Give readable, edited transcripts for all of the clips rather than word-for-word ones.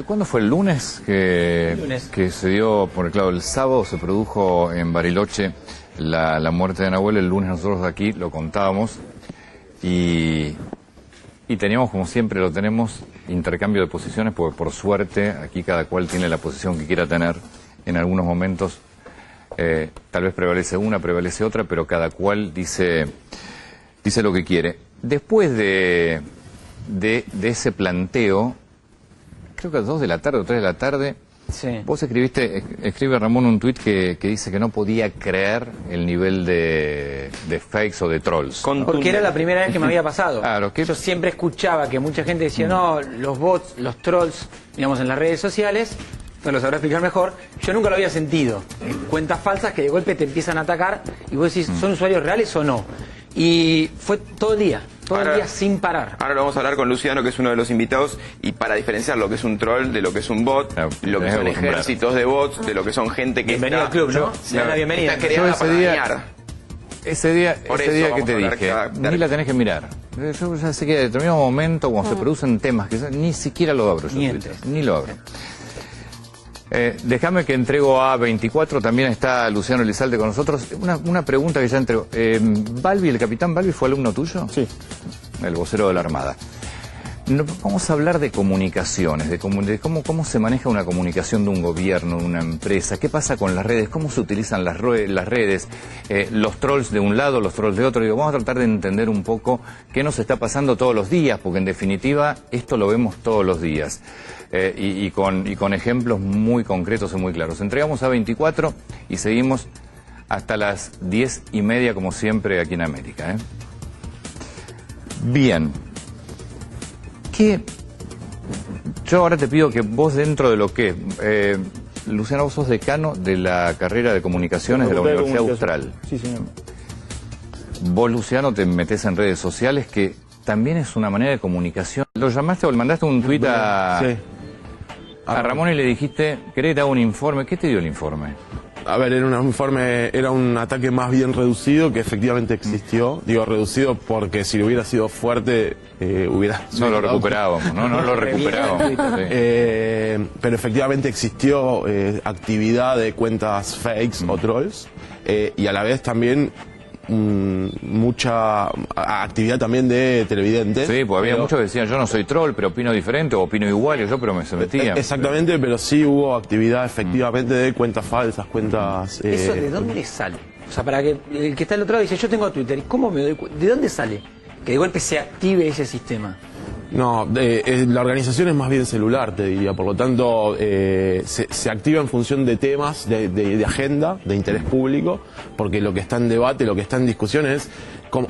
¿Cuándo fue el lunes que se dio, porque claro, el sábado se produjo en Bariloche la muerte de Nahuel? El lunes nosotros aquí lo contábamos y teníamos, como siempre lo tenemos, intercambio de posiciones, porque por suerte aquí cada cual tiene la posición que quiera tener. En algunos momentos tal vez prevalece una, prevalece otra, pero cada cual dice lo que quiere. Después de ese planteo, creo que a las 2 de la tarde o 3 de la tarde, sí, vos escribe Ramón un tuit que dice que no podía creer el nivel de fakes o de trolls. Porque era la primera vez que me había pasado. Claro, yo siempre escuchaba que mucha gente decía, no, los bots, los trolls, digamos, en las redes sociales, no lo sabrá explicar mejor, yo nunca lo había sentido. Cuentas falsas que de golpe te empiezan a atacar y vos decís, ¿son usuarios reales o no? Y fue todo el día sin parar. Ahora lo vamos a hablar con Luciano, que es uno de los invitados, y para diferenciar lo que es un troll de lo que es un bot, lo que son ejércitos de bots, de lo que son gente que bienvenido al club, ¿no? Está bienvenida. creada para dañar. Ese día que te dije, ni la tenés que mirar. Yo ya sé que en determinado momento, cuando se producen temas, que ni siquiera lo abro yo, ni lo abro. Déjame que entrego a 24, también está Luciano Elizalde con nosotros. Una pregunta que ya entrego. ¿Balbi, el capitán Balbi, fue alumno tuyo? Sí. El vocero de la Armada. Vamos a hablar de comunicaciones, de cómo se maneja una comunicación de un gobierno, de una empresa, qué pasa con las redes, cómo se utilizan las redes, los trolls de un lado, los trolls de otro. Digo, vamos a tratar de entender un poco qué nos está pasando todos los días, porque en definitiva esto lo vemos todos los días. Y con ejemplos muy concretos y muy claros. Entregamos a 24 y seguimos hasta las 10:30, como siempre, aquí en América. Bien. Yo ahora te pido que vos, dentro de lo que Luciano, vos sos decano de la carrera de comunicaciones de la Universidad Austral. Sí, señor. Vos, Luciano, te metés en redes sociales, que también es una manera de comunicación. ¿Lo llamaste o le mandaste un tuit a Ramón y le dijiste, querés que te haga un informe? ¿Qué te dio el informe? A ver, era un informe, era un ataque más bien reducido, que efectivamente existió. Digo reducido porque si hubiera sido fuerte, hubiera... No lo recuperábamos, no lo recuperábamos. Sí. Pero efectivamente existió actividad de cuentas fakes o trolls, y a la vez también mucha actividad también de televidentes. Sí, pues había muchos que decían, yo no soy troll, pero opino diferente, o opino igual que yo, pero se metían. Exactamente, pero sí hubo actividad efectivamente de cuentas falsas, cuentas... ¿Eso de dónde le sale? O sea, para que el que está al otro lado dice, yo tengo Twitter, ¿y cómo me doy cuenta? ¿De dónde sale que de golpe se active ese sistema? No, la organización es más bien celular, te diría. Por lo tanto, se activa en función de temas, de agenda, de interés público, porque lo que está en debate, lo que está en discusión es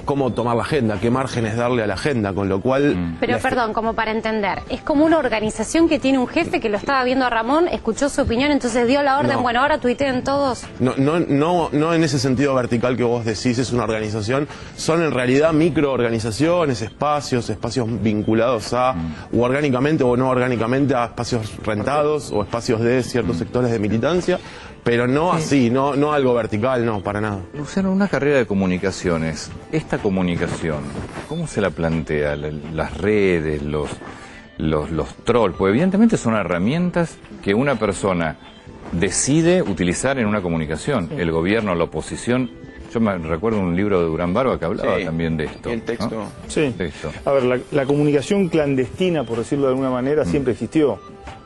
cómo tomar la agenda, qué márgenes darle a la agenda, con lo cual... Pero perdón, como para entender, es como una organización que tiene un jefe que lo estaba viendo a Ramón, escuchó su opinión, entonces dio la orden, bueno, ahora tuiteen todos. No en ese sentido vertical que vos decís, es una organización, son en realidad microorganizaciones, espacios vinculados a, o orgánicamente o no orgánicamente, a espacios rentados o espacios de ciertos sectores de militancia, pero no así, no algo vertical, no, para nada. Luciano, una carrera de comunicaciones, esta comunicación, ¿cómo se la plantea? Las redes, los trolls, pues evidentemente son herramientas que una persona decide utilizar en una comunicación. Sí. El gobierno, la oposición. Yo me recuerdo un libro de Durán Barba que hablaba también de esto. El texto. ¿No? Sí. A ver, la comunicación clandestina, por decirlo de alguna manera, siempre existió.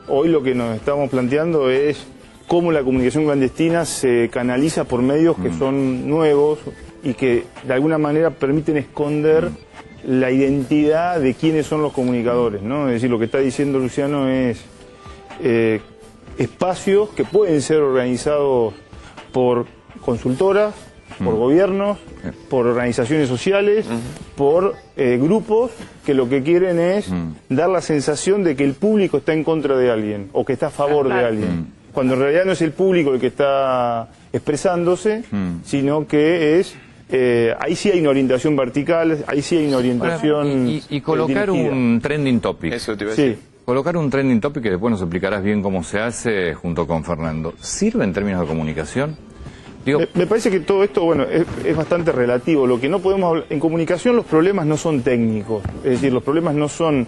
Hoy lo que nos estamos planteando es cómo la comunicación clandestina se canaliza por medios que son nuevos y que de alguna manera permiten esconder la identidad de quiénes son los comunicadores, ¿no? Es decir, lo que está diciendo Luciano es espacios que pueden ser organizados por consultoras, por gobiernos, por organizaciones sociales, por grupos que lo que quieren es dar la sensación de que el público está en contra de alguien o que está a favor de alguien. Cuando en realidad no es el público el que está expresándose, sino que es... ahí sí hay una orientación vertical, ahí sí hay una orientación... Y colocar dirigida. Un trending topic. Eso te iba a decir. Sí. Colocar un trending topic, que después nos explicarás bien cómo se hace junto con Fernando. ¿Sirve en términos de comunicación? Digo... Me parece que todo esto, bueno, es bastante relativo. Lo que no podemos hablar... En comunicación los problemas no son técnicos. Es decir, los problemas no son...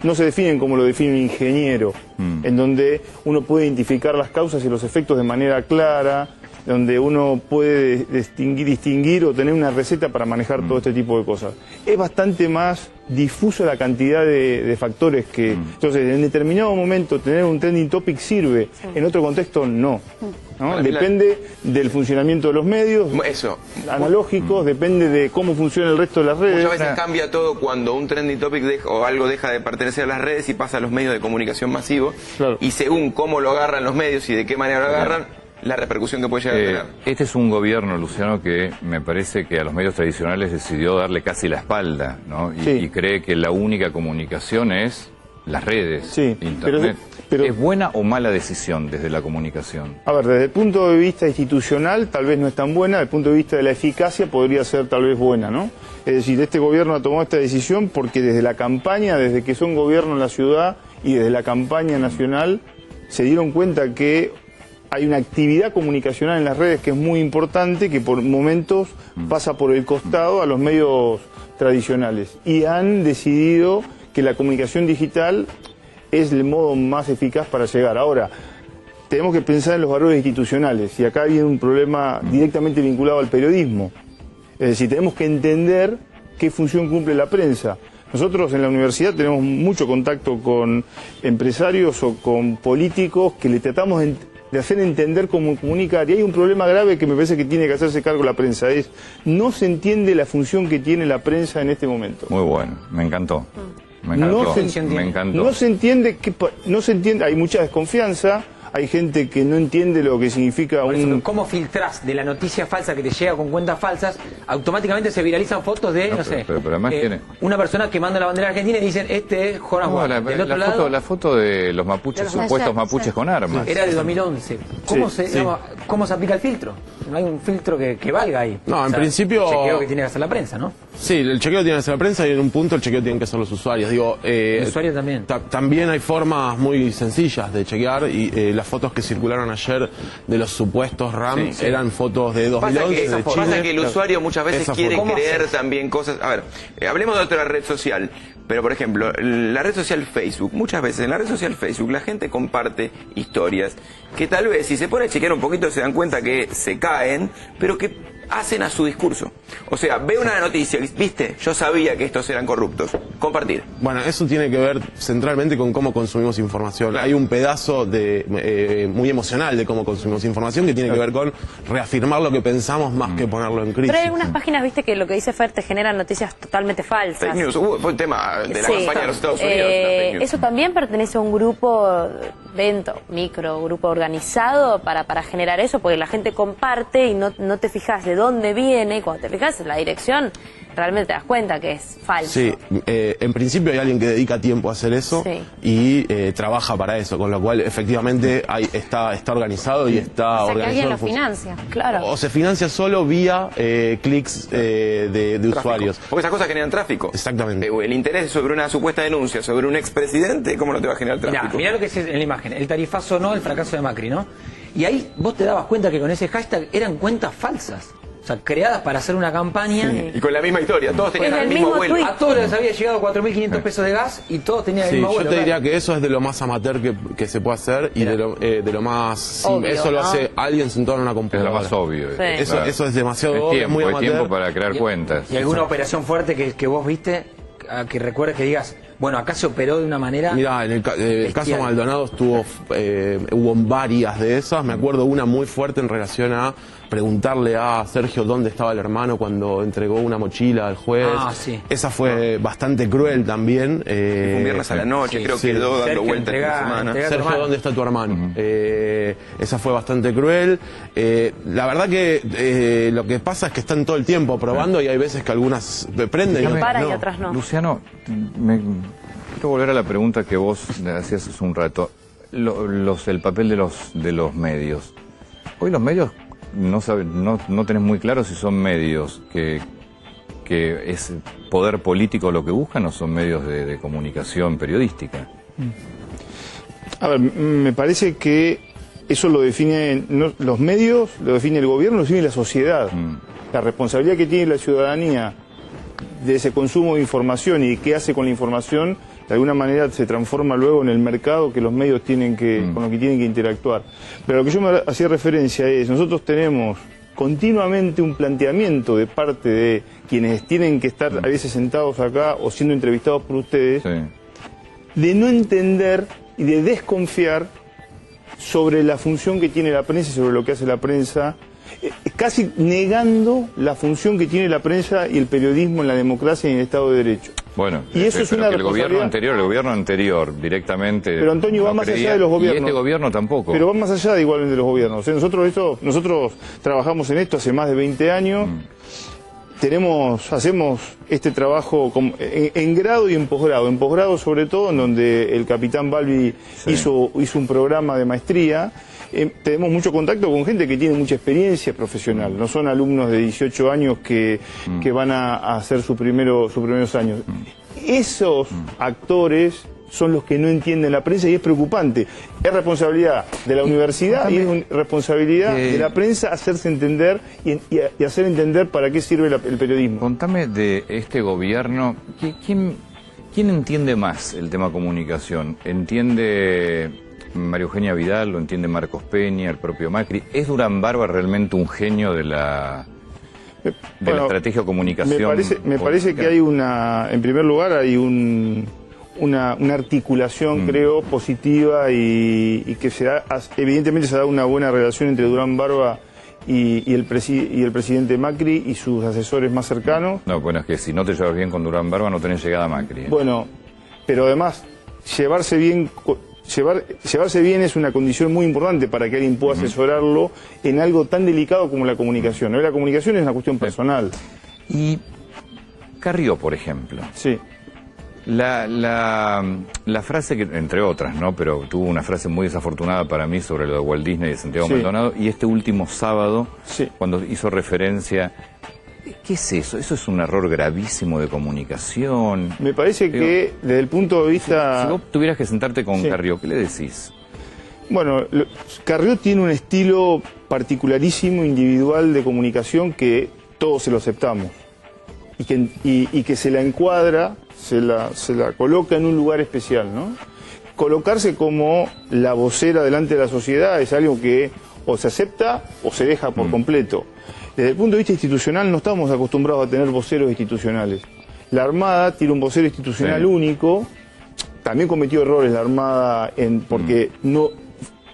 no se definen como lo define un ingeniero, en donde uno puede identificar las causas y los efectos de manera clara, donde uno puede distinguir o tener una receta para manejar todo este tipo de cosas. Es bastante más difusa la cantidad de factores que... Entonces, en determinado momento tener un trending topic sirve, en otro contexto no. Depende del funcionamiento de los medios analógicos, depende de cómo funciona el resto de las redes. Muchas veces cambia todo cuando un trending topic o algo deja de pertenecer a las redes y pasa a los medios de comunicación masivos. Claro. Y según cómo lo agarran los medios y de qué manera lo agarran, la repercusión que puede llegar a tener. Este es un gobierno, Luciano, que me parece que a los medios tradicionales decidió darle casi la espalda, ¿no? Y cree que la única comunicación es las redes, Internet. Pero ¿es buena o mala decisión desde la comunicación? A ver, desde el punto de vista institucional tal vez no es tan buena, desde el punto de vista de la eficacia podría ser tal vez buena, ¿no? Es decir, este gobierno ha tomado esta decisión porque desde la campaña, desde que son gobierno en la ciudad y desde la campaña nacional, se dieron cuenta que hay una actividad comunicacional en las redes que es muy importante, que por momentos pasa por el costado a los medios tradicionales. Y han decidido que la comunicación digital es el modo más eficaz para llegar. Ahora, tenemos que pensar en los valores institucionales, y acá viene un problema directamente vinculado al periodismo. Es decir, tenemos que entender qué función cumple la prensa. Nosotros en la universidad tenemos mucho contacto con empresarios o con políticos que le tratamos de hacer entender cómo comunicar. Y hay un problema grave que me parece que tiene que hacerse cargo la prensa, es no se entiende la función que tiene la prensa en este momento. Muy bueno, me encantó. Me encantó. Me encantó. No se entiende, hay mucha desconfianza. Hay gente que no entiende lo que significa ¿Cómo filtrás de la noticia falsa que te llega con cuentas falsas? Automáticamente se viralizan fotos de, pero además una persona que manda la bandera argentina y dicen, este es Jonas Guarda. La foto de los mapuches, supuestos mapuches con armas. Era de 2011. ¿Cómo se aplica el filtro? No hay un filtro que valga ahí. No, en principio... El chequeo que tiene que hacer la prensa, ¿no? Sí, el chequeo tiene que hacer la prensa y en un punto el chequeo tienen que hacer los usuarios. Digo, el usuario también. También hay formas muy sencillas de chequear y las fotos que circularon ayer de los supuestos RAM eran fotos de 2011 de Chile. Pasa que el usuario muchas veces quiere creer también cosas. A ver, hablemos de otra red social. Pero, por ejemplo, la red social Facebook, muchas veces en la red social Facebook la gente comparte historias que tal vez si se pone a chequear un poquito se dan cuenta que se caen, pero que hacen a su discurso. O sea, ve una noticia, ¿viste? Yo sabía que estos eran corruptos. Compartir. Bueno, eso tiene que ver centralmente con cómo consumimos información. Claro. Hay un pedazo muy emocional de cómo consumimos información que tiene que ver con reafirmar lo que pensamos más que ponerlo en crisis. Pero hay algunas páginas, viste, que lo que dice Fer te generan noticias totalmente falsas. Fake news. Fue un tema de la campaña de los Estados Unidos. ¿Eso también pertenece a un grupo, grupo organizado para generar eso? Porque la gente comparte y no te fijas de dónde viene, y cuando te fijas en la dirección realmente te das cuenta que es falso. Sí, en principio hay alguien que dedica tiempo a hacer eso y trabaja para eso, con lo cual efectivamente está organizado y está organizado. Que alguien lo financia, claro. O se financia solo vía clics de usuarios. Porque esas cosas generan tráfico. Exactamente. El interés sobre una supuesta denuncia sobre un expresidente, ¿cómo no te va a generar tráfico? Mirá lo que es en la imagen, el tarifazo no, el fracaso de Macri, ¿no? Y ahí vos te dabas cuenta que con ese hashtag eran cuentas falsas. O sea, creadas para hacer una campaña. Sí. Y con la misma historia, todos tenían el mismo vuelo. A todos les había llegado 4.500 pesos de gas y todos tenían el mismo vuelo. Yo te diría que eso es de lo más amateur que se puede hacer y de lo más... Obvio, eso lo hace alguien sentado en una computadora. Es lo más obvio. Eso es demasiado obvio, muy amateur. Hay tiempo para crear cuentas. ¿Y alguna operación fuerte que vos viste, que recuerdes que digas, bueno, acá se operó de una manera... Mirá, en el caso Maldonado hubo varias de esas. Me acuerdo una muy fuerte en relación a preguntarle a Sergio dónde estaba el hermano cuando entregó una mochila al juez. Esa fue bastante cruel también. Fue un viernes a la noche, creo que quedó dando vueltas esta semana. Sergio, ¿dónde está tu hermano? Esa fue bastante cruel. La verdad que lo que pasa es que están todo el tiempo probando y hay veces que algunas prenden y otras no. Luciano, quiero volver a la pregunta que vos hacías hace un rato. El papel de los medios. Hoy los medios no tenés muy claro si son medios que es poder político lo que buscan o son medios de comunicación periodística. A ver, me parece que eso lo definen los medios, lo define el gobierno, lo define la sociedad. La responsabilidad que tiene la ciudadanía de ese consumo de información y qué hace con la información de alguna manera se transforma luego en el mercado que los medios tienen que, con lo que tienen que interactuar. Pero lo que yo me hacía referencia es, nosotros tenemos continuamente un planteamiento de parte de quienes tienen que estar a veces sentados acá o siendo entrevistados por ustedes, de no entender y de desconfiar sobre la función que tiene la prensa y sobre lo que hace la prensa, casi negando la función que tiene la prensa y el periodismo en la democracia y en el Estado de Derecho. Bueno, y eso es una el gobierno anterior directamente. Pero Antonio, va más allá de los gobiernos. Y este gobierno tampoco. Pero va más allá de igualmente de los gobiernos. Nosotros trabajamos en esto hace más de 20 años. Hacemos este trabajo en grado y en posgrado. En posgrado sobre todo, en donde el capitán Balbi hizo un programa de maestría. Tenemos mucho contacto con gente que tiene mucha experiencia profesional. No son alumnos de 18 años que van a hacer sus primeros años. Esos actores son los que no entienden la prensa y es preocupante. Es responsabilidad de la universidad y es responsabilidad de la prensa hacerse entender y hacer entender para qué sirve el periodismo. Contame de este gobierno, ¿quién entiende más el tema comunicación? ¿Entiende María Eugenia Vidal, lo entiende Marcos Peña, el propio Macri? ¿Es Durán Barba realmente un genio de la la estrategia de comunicación? Me parece que hay en primer lugar hay una articulación, creo, positiva y que evidentemente se da una buena relación entre Durán Barba y el presidente Macri y sus asesores más cercanos. No, bueno, es que si no te llevas bien con Durán Barba no tenés llegada a Macri. Bueno, pero además llevarse bien es una condición muy importante para que alguien pueda asesorarlo en algo tan delicado como la comunicación. La comunicación es una cuestión personal. Y Carrió, por ejemplo. Sí. La frase que, entre otras, ¿no? Pero tuvo una frase muy desafortunada para mí sobre lo de Walt Disney y de Santiago Maldonado, y este último sábado, cuando hizo referencia... ¿Qué es eso? ¿Eso es un error gravísimo de comunicación? Me parece que, desde el punto de vista... Si vos tuvieras que sentarte con Carrió, ¿qué le decís? Bueno, Carrió tiene un estilo particularísimo, individual de comunicación que todos se lo aceptamos. Y que se la encuadra, se la coloca en un lugar especial, ¿no? Colocarse como la vocera delante de la sociedad es algo que o se acepta o se deja por completo. Desde el punto de vista institucional no estamos acostumbrados a tener voceros institucionales. La Armada tiene un vocero institucional único. También cometió errores la Armada porque no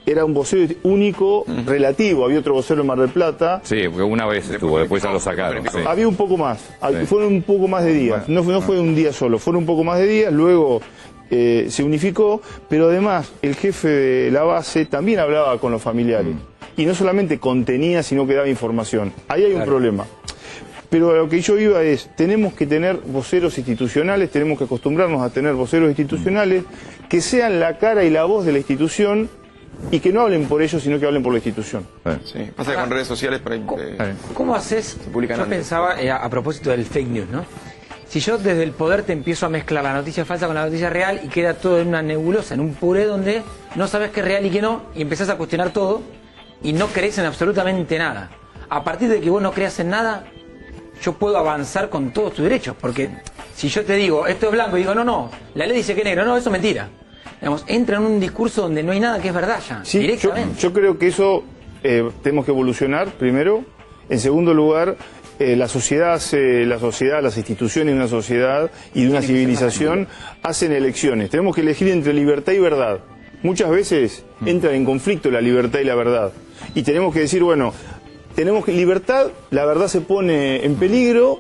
era un vocero único relativo. Había otro vocero en Mar del Plata. Sí, porque una vez estuvo, después ya lo sacaron. Había un poco más. Fueron un poco más de días. No fue un día solo, fueron un poco más de días. Luego se unificó, pero además el jefe de la base también hablaba con los familiares. Y no solamente contenía, sino que daba información. Ahí hay un problema. Pero a lo que yo iba es, tenemos que tener voceros institucionales, tenemos que acostumbrarnos a tener voceros institucionales que sean la cara y la voz de la institución y que no hablen por ellos, sino que hablen por la institución. Sí, pasa que con redes sociales por ahí, ¿Cómo haces? Yo pensaba, a propósito del fake news, ¿no? Si yo desde el poder te empiezo a mezclar la noticia falsa con la noticia real y queda todo en una nebulosa, en un puré donde no sabes qué es real y qué no, y empezás a cuestionar todo y no crees en absolutamente nada. A partir de que vos no creas en nada, yo puedo avanzar con todos tus derechos, porque si yo te digo, esto es blanco, y digo, no, la ley dice que es negro, no, eso es mentira. Digamos, entra en un discurso donde no hay nada que es verdad ya, directamente. Yo creo que eso tenemos que evolucionar, primero. En segundo lugar, la sociedad, las instituciones de una sociedad y de una civilización hacen elecciones. Tenemos que elegir entre libertad y verdad. Muchas veces entran en conflicto la libertad y la verdad. Y tenemos que decir, bueno, tenemos que libertad, la verdad se pone en peligro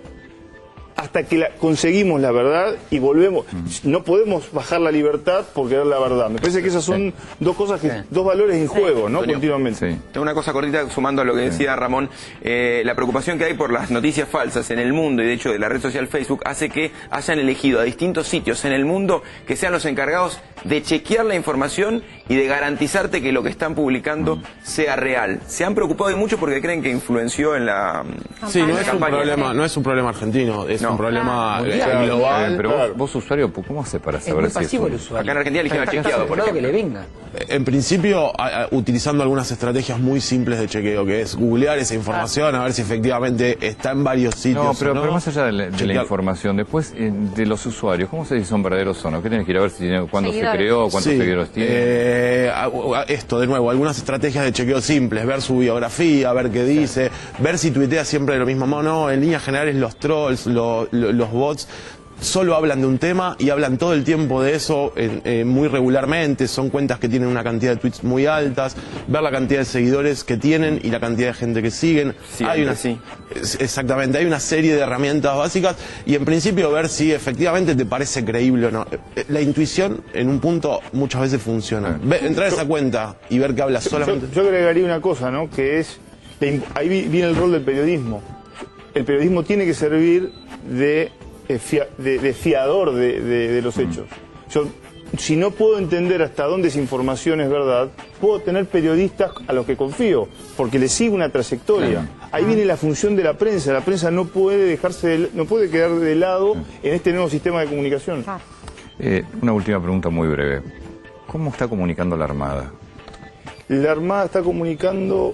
hasta que conseguimos la verdad y volvemos. No podemos bajar la libertad por querer la verdad. Me parece que esas son dos cosas, dos valores en juego, ¿no? Continuamente. Tengo una cosa cortita sumando a lo que decía Ramón. La preocupación que hay por las noticias falsas en el mundo, y de hecho de la red social Facebook, hace que hayan elegido a distintos sitios en el mundo que sean los encargados de chequear la información y de garantizarte que lo que están publicando sea real. Se han preocupado mucho porque creen que influenció en la no es un problema argentino. Es un problema mundial. global. Pero vos, usuario, ¿cómo hace para Es saber muy si es pasivo un... el usuario. Acá en Argentina eligen al Está chequeado, por asegurado que ejemplo. le venga. En principio, utilizando algunas estrategias muy simples de chequeo, que es googlear esa información, a ver si efectivamente está en varios sitios. No, pero, o no. pero más allá de la información, después de los usuarios, ¿cómo sé si son verdaderos o no? ¿Qué tienes que ir a ver si cuándo se Seguidores. creó, cuántos Sí, seguidores tiene? esto, de nuevo, algunas estrategias de chequeo simples, ver su biografía, ver qué dice, ver si tuitea siempre de lo mismo. No, en líneas generales los trolls, los bots, solo hablan de un tema y hablan todo el tiempo de eso muy regularmente. Son cuentas que tienen una cantidad de tweets muy altas, ver la cantidad de seguidores que tienen y la cantidad de gente que siguen. Exactamente, hay una serie de herramientas básicas y en principio ver si efectivamente te parece creíble o no. La intuición en un punto muchas veces funciona. Entrar a esa cuenta y ver que habla solamente. Yo agregaría una cosa, ¿no? Que es, ahí viene el rol del periodismo. El periodismo tiene que servir de fiador de los hechos. Yo, si no puedo entender hasta dónde esa información es verdad, puedo tener periodistas a los que confío, porque les sigue una trayectoria. Ahí viene la función de la prensa. La prensa no puede no puede quedar de lado en este nuevo sistema de comunicación. Una última pregunta muy breve. ¿Cómo está comunicando la Armada? La Armada está comunicando,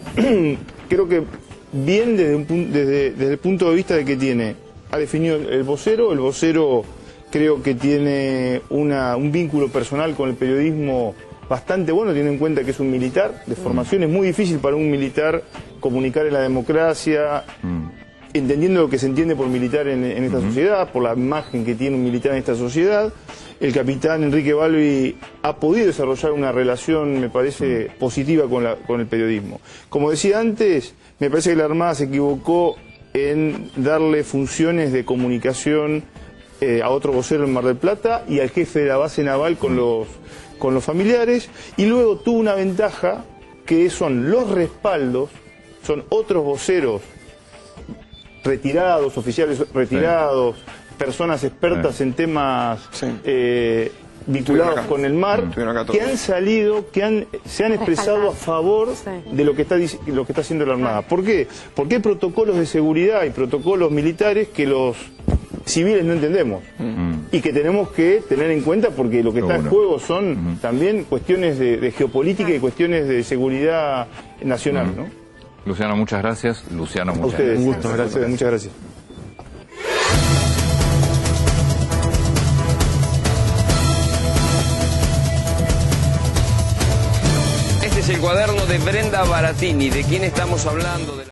creo que bien desde el punto de vista de que ha definido el vocero creo que tiene un vínculo personal con el periodismo bastante bueno, teniendo en cuenta que es un militar de formación. Es muy difícil para un militar comunicar en la democracia, entendiendo lo que se entiende por militar en esta sociedad, por la imagen que tiene un militar en esta sociedad. El capitán Enrique Balbi ha podido desarrollar una relación, me parece, positiva con el periodismo. Como decía antes, me parece que la Armada se equivocó en darle funciones de comunicación a otro vocero en Mar del Plata y al jefe de la base naval con los familiares, y luego tuvo una ventaja que son los respaldos, son otros voceros retirados, oficiales retirados, personas expertas en temas vinculados con el mar, que han salido, se han expresado a favor de lo que está haciendo la Armada. ¿Por qué? Porque hay protocolos de seguridad y protocolos militares que los civiles no entendemos y que tenemos que tener en cuenta, porque lo que está en juego son también cuestiones de geopolítica y cuestiones de seguridad nacional, ¿no? Luciano, muchas gracias. Luciano, muchas gracias. Un gusto, gracias. Muchas gracias. Este es el cuaderno de Brenda Baratini. ¿De quién estamos hablando?